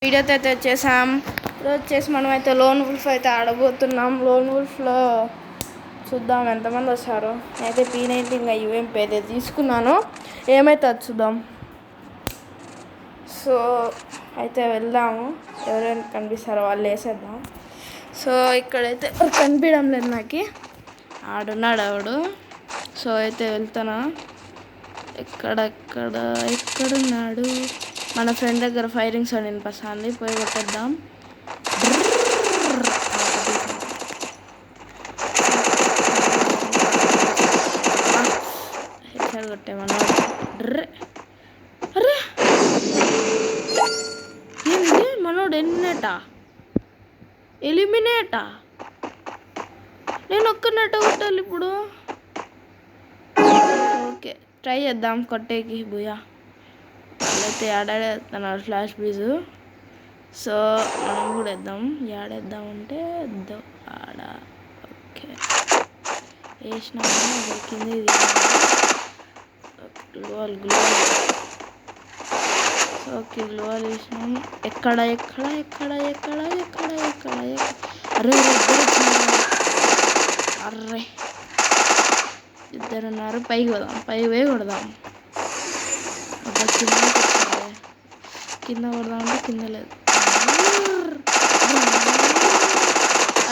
వీడియోతో అయితే వచ్చేసాం. ఇప్పుడు వచ్చేసి మనమైతే లోన్ వుల్ఫ్ అయితే ఆడబోతున్నాం. లోన్ వుల్ఫ్లో చూద్దాం ఎంతమంది వస్తారు. నేనైతే P90 ఇంకా UMP అయితే తీసుకున్నాను. ఏమైతే అది చూద్దాం. సో అయితే వెళ్దాము. ఎవరైనా కనిపిస్తారో వాళ్ళు వేసేద్దాం. సో ఇక్కడైతే కనిపించడం లేదు నాకు. ఆడున్నాడు ఆవిడు. సో అయితే వెళ్తానా. ఎక్కడున్నాడు. మన ఫ్రెండ్ దగ్గర ఫైరింగ్ సౌండ్ వినిపిస్తుంది. పోయి కొట్టేద్దాం. హెడ్ కొట్టేమన్నా. అరే ఏంది మనోడు ఎలిమినేటా. నేను ఒక్క నెట్ కొట్టాలి ఇప్పుడు. ఓకే ట్రై చేద్దాం కొట్టేకి. భూయా వాళ్ళైతే ఆడాడేస్తున్నారు ఫ్లాష్ బీజు. సో మనం కూడా వేద్దాం. ఆడేద్దామంటే ఆడ. ఓకే వేసినాము. కింద గ్లోవల్ ఓకే గ్లోవల్ వేసినాం. ఎక్కడ అరే అర్రే ఇద్దరున్నారు. పైకి పోయి కొడదాం. కింద కొడదాం అంటే కింద లేదు.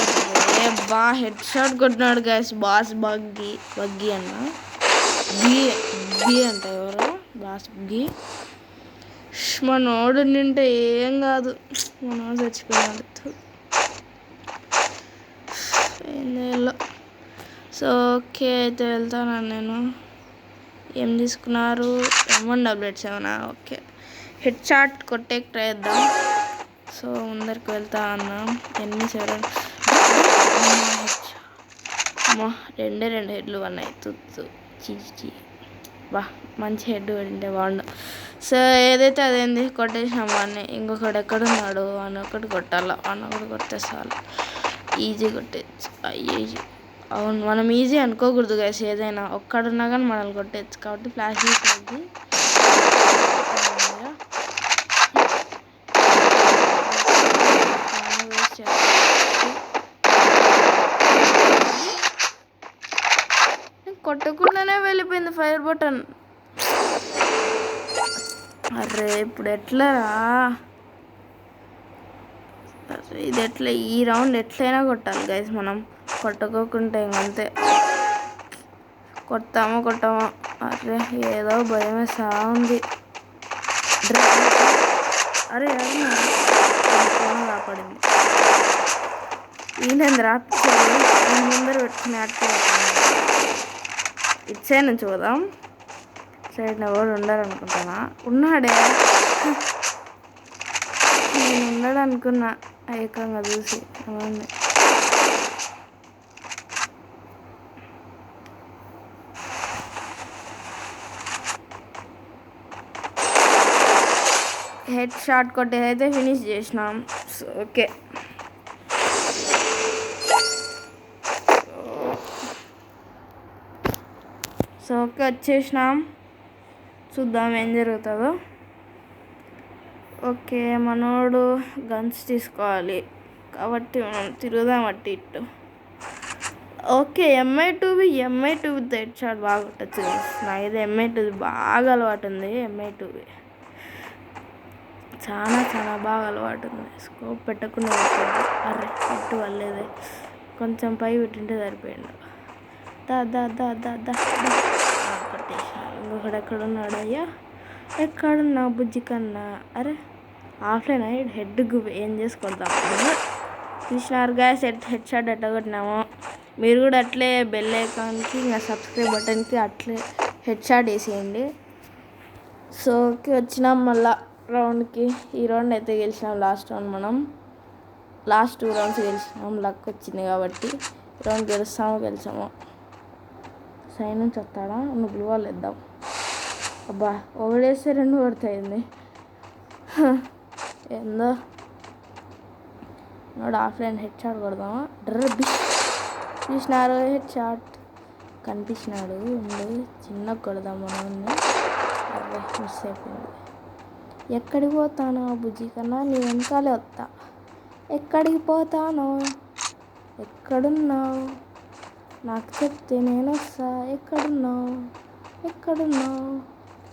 అరే బా హెడ్ షాట్ కొట్టినాడు గైస్. బాస్ బగ్గి అన్న బి అంట ఎవరు బాస్ బగ్గి. మనోడు నింటే ఏం కాదు. మనోడు చచ్చిపోయినాడు. సో ఓకే అయితే వెళ్తాను నేను. ఏం తీసుకున్నారు. M1AA7. ఓకే హెడ్ షాట్ కొట్టే ట్రై చేద్దాం. సో ముందరికి వెళ్తా అన్నాం. ఎన్ని 7 రెండు హెడ్లు ఉన్నాయి. చీ బా మంచి హెడ్ పడింటే బాగుండు. సో ఏదైతే అదేంది కొట్టేసినాం వాడిని. ఇంకొకటి ఎక్కడున్నాడు. వాడిని ఒకటి కొట్టాలా. వాడిని ఒకటి కొడితే చాలు. ఈజీ కొట్టేయచ్చు. ఈజీ అవును మనం ఈజీ అనుకోకూడదు గైస్. ఏదైనా ఒక్కడున్నా కానీ మనల్ని కొట్టేయచ్చు. కాబట్టి ఫ్లాష్ తీసేది. కొట్టకుండానే వెళ్ళిపోయింది ఫైర్ బటన్. అరే ఇప్పుడు ఎట్లా. ఇది ఎట్లా ఈ రౌండ్ ఎట్లయినా కొట్టాలి గైస్. మనం కొట్టుకోకుంటే ఇంకంతే. కొట్టామో. అరే ఏదో భయం వేస్తా ఉంది. అరే కాపాడింది. ఈయనేంద్ర ముందర పెట్టుకుని ఇటు సైడ్ నుంచి పోదాం. సైడ్ ఎవరు ఉండాలనుకుంటానా. ఉన్నాడే. నేను ఉన్నాడు అనుకున్నా ఏకంగా చూసి. అవును హెడ్ షాట్ కొట్టేదైతే ఫినిష్ చేసినాం. సో ఓకే వచ్చేసినాం. చూద్దాం ఏం జరుగుతుందో. ఓకే మనోడు గన్స్ తీసుకోవాలి కాబట్టి మనం తిరుగుదాం అట్టి ఇట్టు. ఓకే MI2 హెడ్ షాట్ బాగా కొట్టచ్చు. నాకైతే MI2 బాగా అలవాటు ఉంది. MI2 చాలా బాగా అలవాటు ఉంది. స్కోప్ పెట్టకుండా పెట్టాడు. అరే పెట్టు వల్లేదే. కొంచెం పై పెట్టింటే సరిపోయిండు. కొట్టేసా. ఇంకొకటి ఎక్కడున్నాడు. అయ్యా ఎక్కడున్నా బుజ్జి కన్నా. అరే ఆఫ్లైన్ హెడ్కు ఏం చేసుకుంటాం. చూసినారు గాయస్ హెడ్ షాట్ ఎట్లా కొట్టినాము. మీరు కూడా అట్లే బెల్ ఐకాన్కి ఇంకా సబ్స్క్రైబ్ బటన్కి అట్లే హెడ్ షాట్ వేసేయండి. సో ఓకే వచ్చినాం మళ్ళా రౌండ్కి. ఈ రౌండ్ అయితే గెలిచినాం. లాస్ట్ రౌండ్ మనం లాస్ట్ 2 రౌండ్స్ గెలిచినాం. లక్ వచ్చింది కాబట్టి రౌండ్ గెలిచాము. సైడ్ నుంచి వస్తాడా. నువ్వు బ్లూ వాళ్ళు వేద్దాం. అబ్బా ఒకడేస్తే 2 కొడతాయింది. ఏందో నోడు ఆఫ్లైన్ హెడ్ షాట్ కొడదామా. చూసినారు హెడ్ షాట్ కనిపించినాడు. చిన్న కొడదాం మనల్ని. మిస్ అయిపోయింది. ఎక్కడికి పోతానో బుజ్జి కన్నా నీ వెనకాలే వస్తా. ఎక్కడికి పోతానో ఎక్కడున్నావు నాకు చెప్తే నేను వస్తా. ఎక్కడున్నావు ఎక్కడున్నావు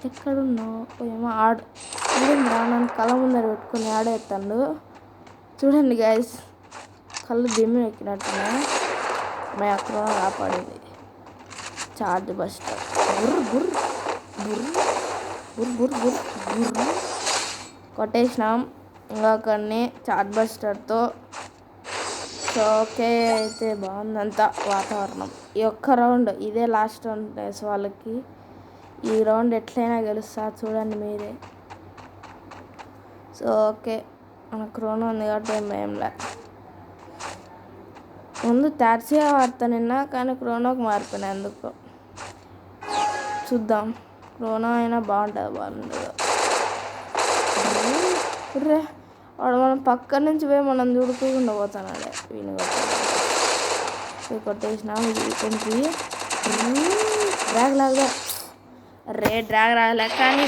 ఎక్కడున్నావు. ఏమో ఆడు చూడండిరా నన్ను కళ్ళ ముందర పెట్టుకుని ఆడేస్తాడు. చూడండి గైస్, కళ్ళు దిమ్మి ఎక్కినట్టున్నాయి. మా అక్కడ కాపాడింది. చార్జ్ బస్టర్ బుర్ర బుర్ర బుర్ర బుర్ర బుర్ర బుర్ర బుర్ర కొట్టేసినాం. ఇంకా కొన్ని చార్జ్ బస్టర్తో. సో ఓకే, అయితే బాగుందంతా వాతావరణం. ఈ ఒక్క రౌండ్ ఇదే లాస్ట్ రౌండ్ ప్లేస్ వాళ్ళకి. ఈ రౌండ్ ఎట్లయినా గెలుస్తా, చూడండి మీరే. సో ఓకే, మన క్రోనో ఉంది కాబట్టి ఏం భయంలే. ముందు టార్సియా వాడతా నిన్న, కానీ క్రోనోకి మారిపోయినా ఎందుకు చూద్దాం. క్రోనో అయినా బాగుంటుంది. రే వాడు మనం పక్క నుంచి పోయి మనం చూడుకోకుండా పోతానాడే. వీని కొట్టేసినాం. కొంచెం డ్రాగ్ లాగా రే డ్రాగ్ రాలే, కానీ